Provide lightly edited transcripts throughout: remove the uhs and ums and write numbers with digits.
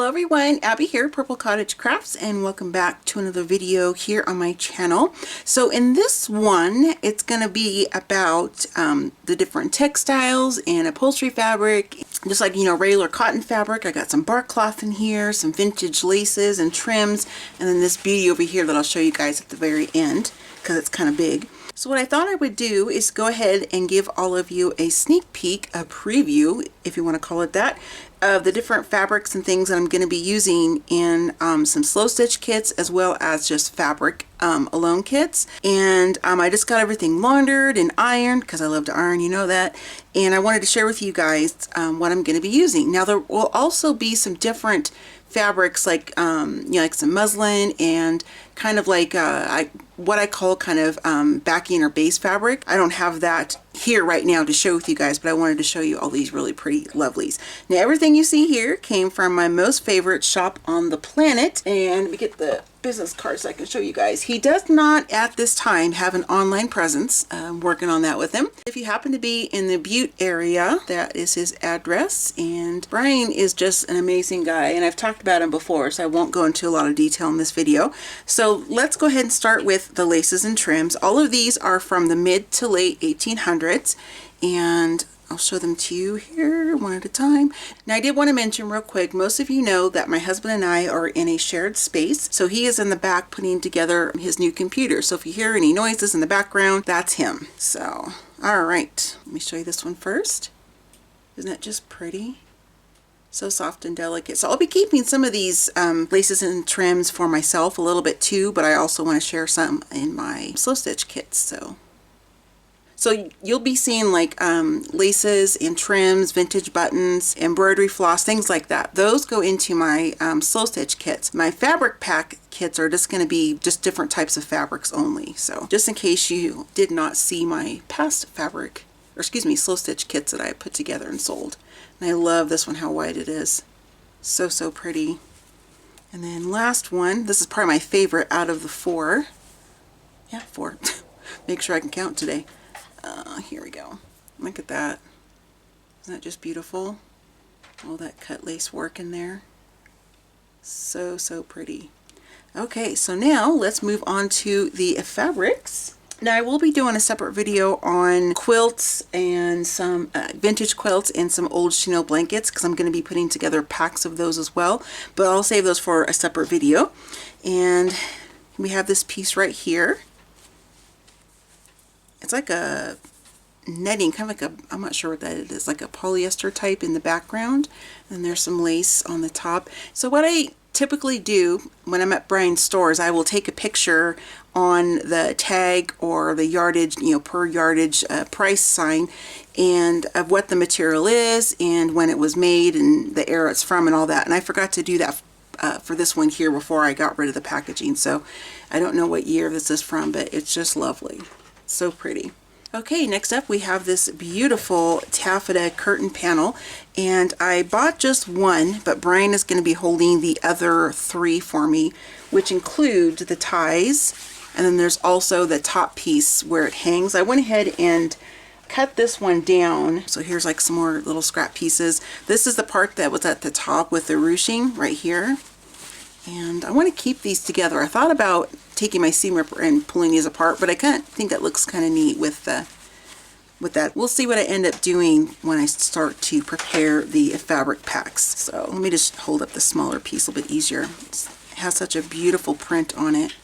Hello everyone, Abby here, Purple Cottage Crafts, and welcome back to another video here on my channel. So in this one, it's going to be about the different textiles and upholstery fabric, just like, you know, regular cotton fabric. I got some bark cloth in here, some vintage laces and trims, and then this beauty over here that I'll show you guys at the very end because it's kind of big. So what I thought I would do is go ahead and give all of you a sneak peek, a preview, if you want to call it that, of the different fabrics and things that I'm going to be using in some slow stitch kits, as well as just fabric alone kits. And I just got everything laundered and ironed because I love to iron, you know that. And I wanted to share with you guys what I'm going to be using. Now there will also be some different fabrics, like you know, like some muslin and kind of like what I call kind of backing or base fabric. I don't have that here right now to show with you guys, but I wanted to show you all these really pretty lovelies. Now everything you see here came from my most favorite shop on the planet, and let me get the business card so I can show you guys. He does not at this time have an online presence. I'm working on that with him. If you happen to be in the Butte area, that is his address. And Brian is just an amazing guy, and I've talked about him before, so I won't go into a lot of detail in this video. So let's go ahead and start with the laces and trims. All of these are from the mid to late 1800s, and I'll show them to you here one at a time. Now I did want to mention real quick, most of you know that my husband and I are in a shared space. So he is in the back putting together his new computer. So if you hear any noises in the background, that's him. So, all right, let me show you this one first. Isn't that just pretty? So soft and delicate. So I'll be keeping some of these laces and trims for myself a little bit too, but I also want to share some in my slow stitch kits. So you'll be seeing like laces and trims, vintage buttons, embroidery floss, things like that. Those go into my slow stitch kits. My fabric pack kits are just going to be just different types of fabrics only. So just in case you did not see my past fabric, or excuse me, slow stitch kits that I put together and sold. And I love this one, how wide it is. So, so pretty. And then last one, this is probably my favorite out of the four. Yeah, four. Make sure I can count today. Here we go. Look at that. Isn't that just beautiful? All that cut lace work in there. So, so pretty. Okay, so now let's move on to the fabrics. Now I will be doing a separate video on quilts and some vintage quilts and some old chenille blankets, because I'm going to be putting together packs of those as well, but I'll save those for a separate video. And we have this piece right here. It's like a netting, kind of like a, I'm not sure what that is, like a polyester type in the background, and there's some lace on the top. So what I typically do when I'm at Brian's stores, I will take a picture on the tag or the yardage, you know, per yardage price sign, and of what the material is and when it was made and the era it's from and all that. And I forgot to do that for this one here before I got rid of the packaging, so I don't know what year this is from, but it's just lovely. So pretty. Okay, next up we have this beautiful taffeta curtain panel, and I bought just one, but Brian is going to be holding the other three for me, which include the ties, and then there's also the top piece where it hangs. I went ahead and cut this one down, so here's like some more little scrap pieces. This is the part that was at the top with the ruching right here, and I want to keep these together. I thought about taking my seam ripper and pulling these apart, but I think that looks kind of neat with that. We'll see what I end up doing when I start to prepare the fabric packs. So let me just hold up the smaller piece a little bit easier. It has such a beautiful print on it.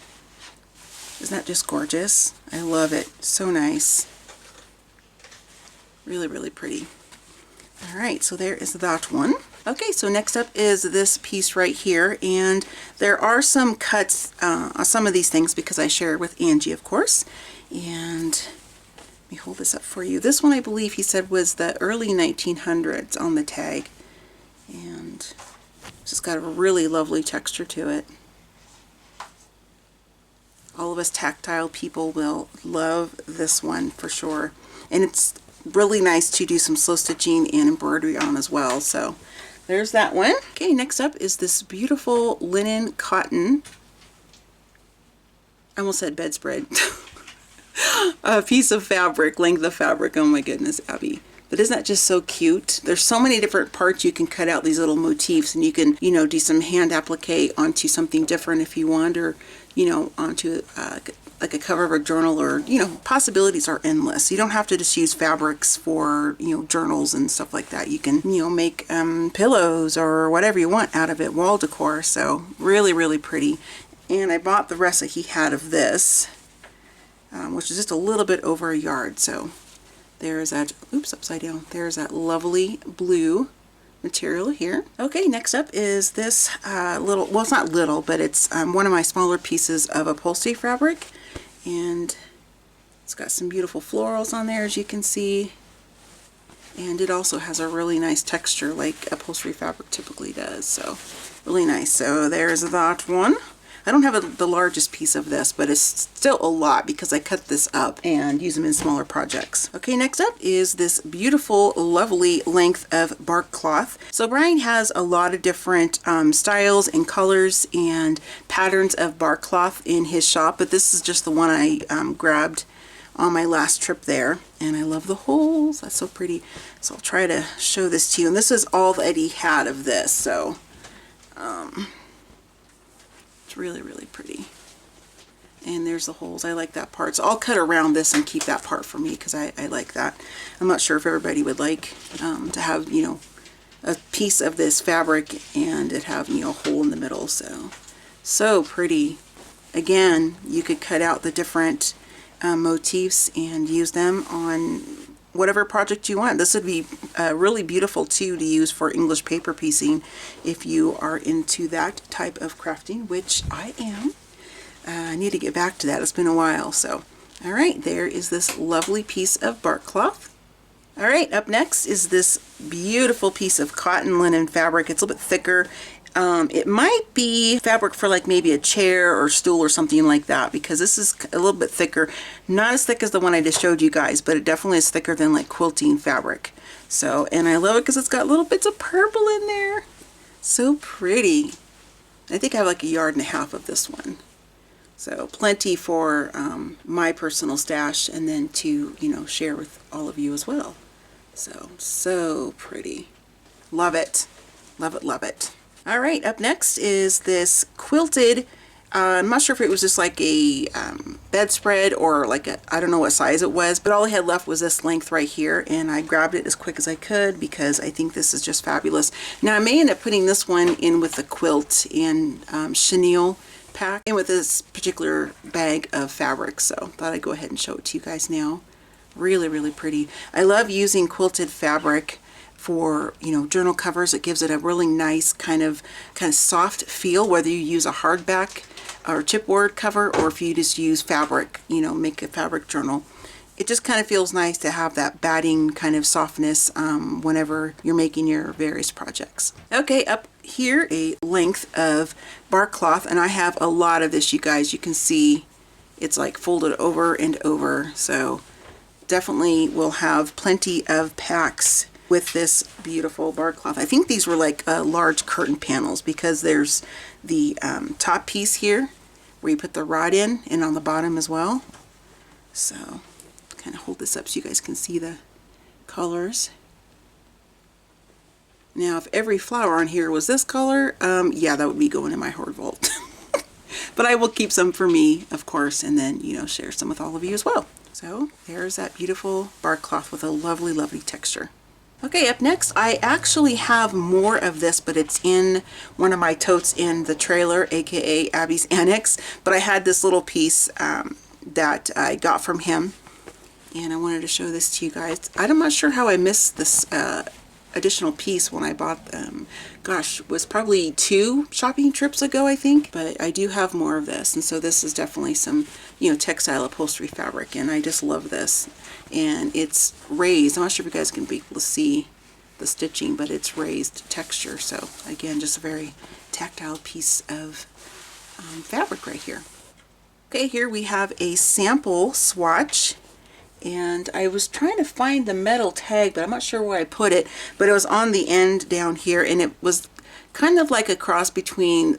Isn't that just gorgeous? I love it. So nice. Really, really pretty. All right, so there is that one. Okay, so next up is this piece right here, and there are some cuts on some of these things because I shared with Angie, of course. And let me hold this up for you. This one I believe he said was the early 1900s on the tag, and it's just got a really lovely texture to it. All of us tactile people will love this one for sure, and it's really nice to do some slow stitching and embroidery on as well. So there's that one. Okay, next up is this beautiful linen cotton, I almost said bedspread, a piece of fabric, length of fabric. Oh my goodness, Abby. But isn't that just so cute? There's so many different parts you can cut out these little motifs, and you can, you know, do some hand applique onto something different if you want, or, you know, onto like a cover of a journal, or, you know, possibilities are endless. You don't have to just use fabrics for, you know, journals and stuff like that. You can, you know, make pillows or whatever you want out of it, wall decor. So really, really pretty. And I bought the rest that he had of this, which is just a little bit over a yard. So there's that, oops, upside down. There's that lovely blue material here. Okay, next up is this little, well, it's not little, but it's one of my smaller pieces of upholstery fabric. And it's got some beautiful florals on there, as you can see. And it also has a really nice texture like upholstery fabric typically does. So really nice. So there's that one. I don't have the largest piece of this, but it's still a lot because I cut this up and use them in smaller projects. Okay, next up is this beautiful, lovely length of bark cloth. So Brian has a lot of different styles and colors and patterns of bark cloth in his shop, but this is just the one I grabbed on my last trip there. And I love the holes. That's so pretty. So I'll try to show this to you. And this is all that he had of this. So it's really, really pretty. And there's the holes. I like that part. So I'll cut around this and keep that part for me because I like that. I'm not sure if everybody would like to have, you know, a piece of this fabric and it have, you know, a hole in the middle. So pretty. Again, you could cut out the different motifs and use them on whatever project you want. This would be really beautiful too to use for English paper piecing if you are into that type of crafting, which I am. I need to get back to that. It's been a while. So, all right, there is this lovely piece of bark cloth. All right, up next is this beautiful piece of cotton linen fabric. It's a little bit thicker. It might be fabric for like maybe a chair or stool or something like that, because this is a little bit thicker. Not as thick as the one I just showed you guys, but it definitely is thicker than like quilting fabric. So, and I love it because it's got little bits of purple in there. So pretty. I think I have like a yard and a half of this one. So plenty for my personal stash, and then to, you know, share with all of you as well. So pretty. Love it. Love it, love it. All right, up next is this quilted, I'm not sure if it was just like a bedspread or like a, I don't know what size it was, but all I had left was this length right here, and I grabbed it as quick as I could because I think this is just fabulous. Now I may end up putting this one in with the quilt and chenille pack and with this particular bag of fabric, so thought I'd go ahead and show it to you guys now. Really, really pretty. I love using quilted fabric for, you know, journal covers. It gives it a really nice kind of soft feel, whether you use a hardback or chipboard cover, or if you just use fabric, you know, make a fabric journal. It just kind of feels nice to have that batting kind of softness whenever you're making your various projects. Okay, up here a length of bark cloth, and I have a lot of this, you guys. You can see it's like folded over and over, so definitely will have plenty of packs with this beautiful bark cloth. I think these were like large curtain panels, because there's the top piece here where you put the rod in, and on the bottom as well. So kind of hold this up so you guys can see the colors. Now if every flower on here was this color, yeah, that would be going in my hoard vault. But I will keep some for me, of course, and then, you know, share some with all of you as well. So there's that beautiful bark cloth with a lovely, lovely texture. Okay, up next, I actually have more of this, but it's in one of my totes in the trailer, aka Abby's Annex. But I had this little piece that I got from him, and I wanted to show this to you guys. I'm not sure how I missed this additional piece when I bought them. Gosh, it was probably 2 shopping trips ago, I think. But I do have more of this, and so this is definitely some, you know, textile upholstery fabric, and I just love this. And it's raised. I'm not sure if you guys can be able to see the stitching, but it's raised texture. So again, just a very tactile piece of fabric right here. Okay, here we have a sample swatch, and I was trying to find the metal tag, but I'm not sure where I put it, but it was on the end down here, and it was kind of like a cross between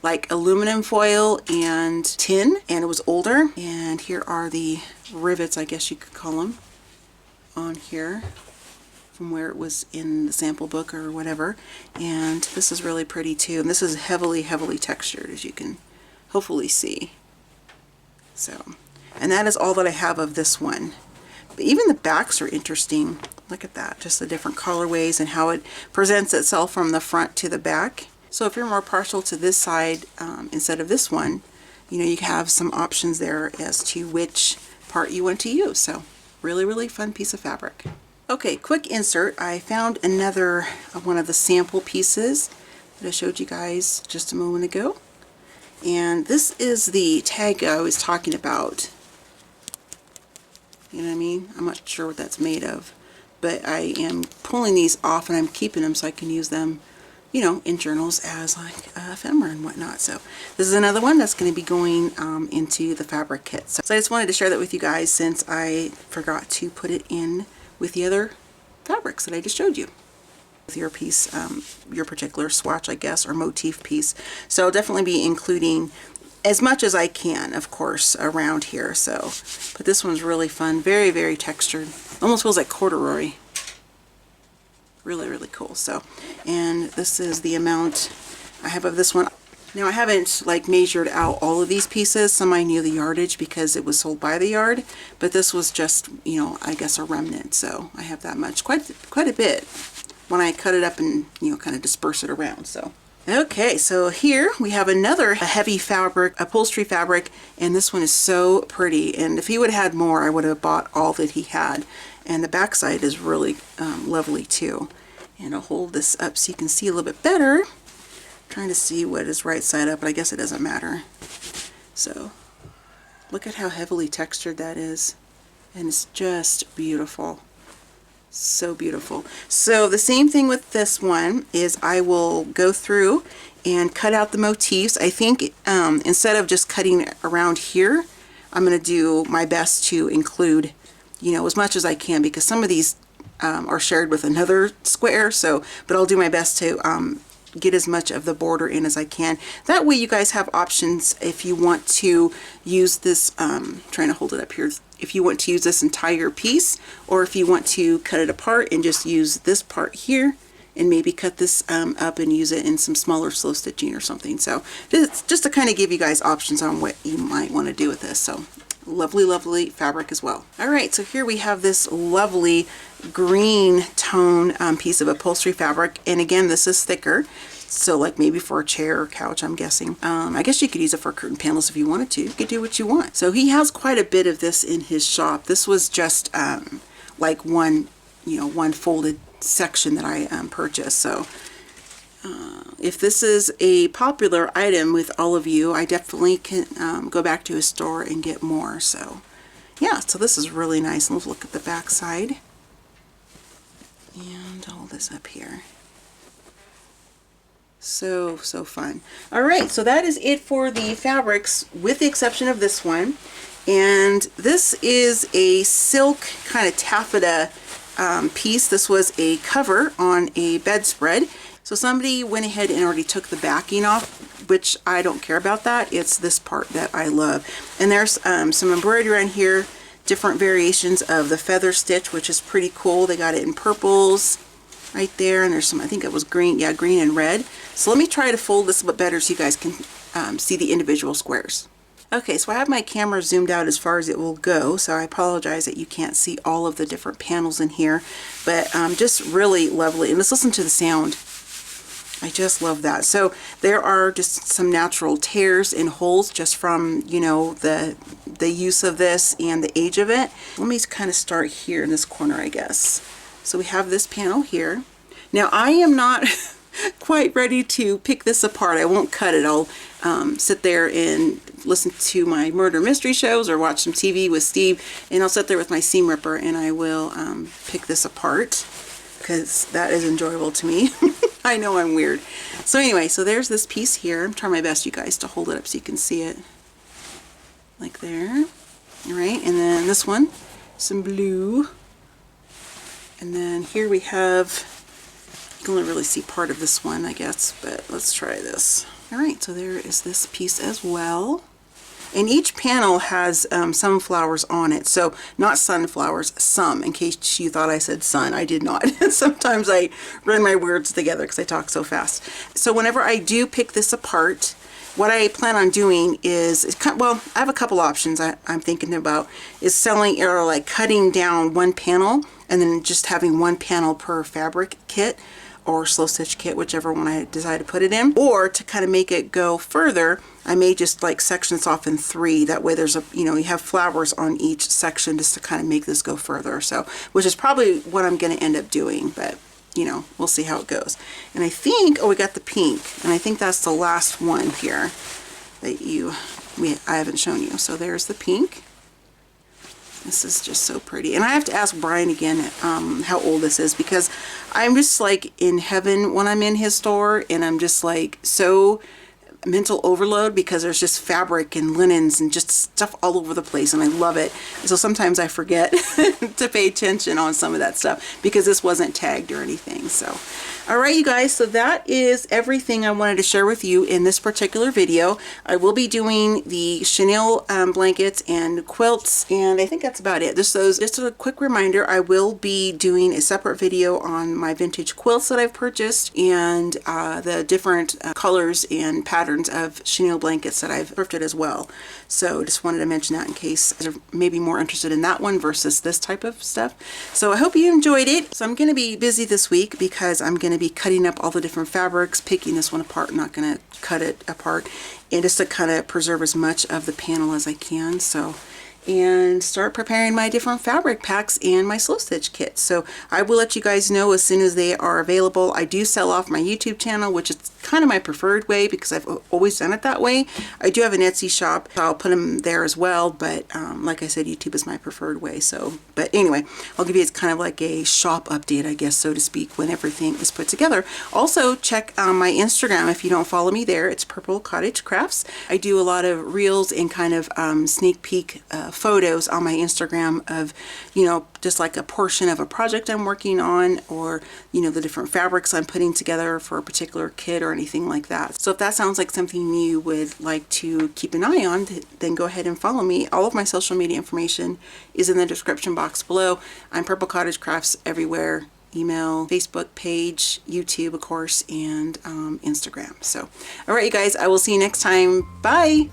like aluminum foil and tin, and it was older. And here are the rivets, I guess you could call them, on here. from where it was in the sample book or whatever. And this is really pretty too. And this is heavily textured, as you can hopefully see. So, and that is all that I have of this one. But even the backs are interesting. Look at that, just the different colorways and how it presents itself from the front to the back. So if you're more partial to this side instead of this one, you know, you have some options there as to which part you want to use. So really fun piece of fabric. Okay, quick insert. I found another one of the sample pieces that I showed you guys just a moment ago. And this is the tag I was talking about. You know what I mean? I'm not sure what that's made of, but I am pulling these off and I'm keeping them so I can use them, you know, in journals as like ephemera and whatnot. So this is another one that's going to be going into the fabric kit. So I just wanted to share that with you guys since I forgot to put it in with the other fabrics that I just showed you. With your piece, your particular swatch, I guess, or motif piece. So I'll definitely be including as much as I can, of course, around here. So, but this one's really fun, very textured. Almost feels like corduroy. Really cool. So, and this is the amount I have of this one. Now I haven't like measured out all of these pieces. Some I knew the yardage because it was sold by the yard, but this was just, you know, I guess a remnant. So I have that much, quite a bit when I cut it up and, you know, kind of disperse it around. So okay, so here we have another heavy fabric, upholstery fabric, and this one is so pretty. And if he would have had more, I would have bought all that he had. And the backside is really lovely too. And I'll hold this up so you can see a little bit better. Trying to see what is right side up, but I guess it doesn't matter. So look at how heavily textured that is, and it's just beautiful. So beautiful. So the same thing with this one is I will go through and cut out the motifs. I think instead of just cutting around here, I'm going to do my best to include, you know, as much as I can, because some of these are shared with another square. So, but I'll do my best to get as much of the border in as I can. That way you guys have options if you want to use this, trying to hold it up here, if you want to use this entire piece, or if you want to cut it apart and just use this part here and maybe cut this up and use it in some smaller slow stitching or something. So just to kind of give you guys options on what you might want to do with this. So lovely fabric as well. All right, so here we have this lovely green tone piece of upholstery fabric, and again, this is thicker, so like maybe for a chair or couch, I'm guessing. I guess you could use it for curtain panels if you wanted to. You could do what you want. So he has quite a bit of this in his shop. This was just like one, you know, one folded section that I purchased. So if this is a popular item with all of you, I definitely can go back to his store and get more. So yeah, so this is really nice. Let's look at the back side and hold this up here. So fun. All right, so that is it for the fabrics with the exception of this one. And this is a silk kind of taffeta piece. This was a cover on a bedspread. So somebody went ahead and already took the backing off, which I don't care about that. It's this part that I love. And there's some embroidery on here, different variations of the feather stitch, which is pretty cool. They got it in purples right there, and there's some, I think it was green, yeah, green and red. So let me try to fold this a bit better so you guys can see the individual squares. Okay, so I have my camera zoomed out as far as it will go, so I apologize that you can't see all of the different panels in here, but just really lovely. And let's listen to the sound. I just love that. So there are just some natural tears and holes just from, you know, the use of this and the age of it. Let me kind of start here in this corner, I guess. So we have this panel here. Now I am not quite ready to pick this apart. I won't cut it. I'll sit there and listen to my murder mystery shows or watch some TV with Steve, and I'll sit there with my seam ripper and I will pick this apart, because that is enjoyable to me. I know I'm weird. So anyway, so there's this piece here. I'm trying my best, you guys, to hold it up so you can see it. Like there. All right, and then this one, some blue. And then here we have, you can only really see part of this one, I guess, but let's try this. All right, so there is this piece as well. and each panel has sunflowers on it. So not sunflowers, some, in case you thought I said sun. I did not. Sometimes I run my words together because I talk so fast. So whenever I do pick this apart, what I plan on doing is, well, I have a couple options I'm thinking about, is selling or like cutting down one panel and then just having one panel per fabric kit or slow stitch kit, whichever one I decide to put it in. Or to kind of make it go further, I may just like section this off in 3. That way there's a, you have flowers on each section just to kind of make this go further. So, which is probably what I'm going to end up doing, but we'll see how it goes. And I think, oh, we got the pink, and I think that's the last one here that I haven't shown you. So there's the pink. This is just so pretty. And I have to ask Brian again how old this is, because I'm just like in heaven when I'm in his store, and I'm just like so mental overload because there's just fabric and linens and just stuff all over the place, and I love it. So sometimes I forget to pay attention on some of that stuff because this wasn't tagged or anything. So alright, you guys, so that is everything I wanted to share with you in this particular video. I will be doing the chenille blankets and quilts, and I think that's about it. Just a quick reminder, I will be doing a separate video on my vintage quilts that I've purchased and the different colors and patterns of chenille blankets that I've thrifted as well. So just wanted to mention that in case you're maybe more interested in that one versus this type of stuff. So I hope you enjoyed it. So I'm going to be busy this week because I'm going to be cutting up all the different fabrics, picking this one apart, not going to cut it apart, and just to kind of preserve as much of the panel as I can. So, and start preparing my different fabric packs and my slow stitch kits. So I will let you guys know as soon as they are available. I do sell off my YouTube channel, which is kind of my preferred way because I've always done it that way. I do have an Etsy shop, so I'll put them there as well, but like I said, YouTube is my preferred way. So, but anyway, I'll give you kind of like a shop update, I guess, so to speak, when everything is put together. Also, check my Instagram if you don't follow me there. It's purplecottagecrafts. I do a lot of reels and kind of sneak peek photos on my Instagram of, just like a portion of a project I'm working on, or, the different fabrics I'm putting together for a particular kit or anything like that. So if that sounds like something you would like to keep an eye on, then go ahead and follow me. All of my social media information is in the description box below. I'm Purple Cottage Crafts everywhere. Email, Facebook page, YouTube, of course, and Instagram. So, all right, you guys, I will see you next time. Bye.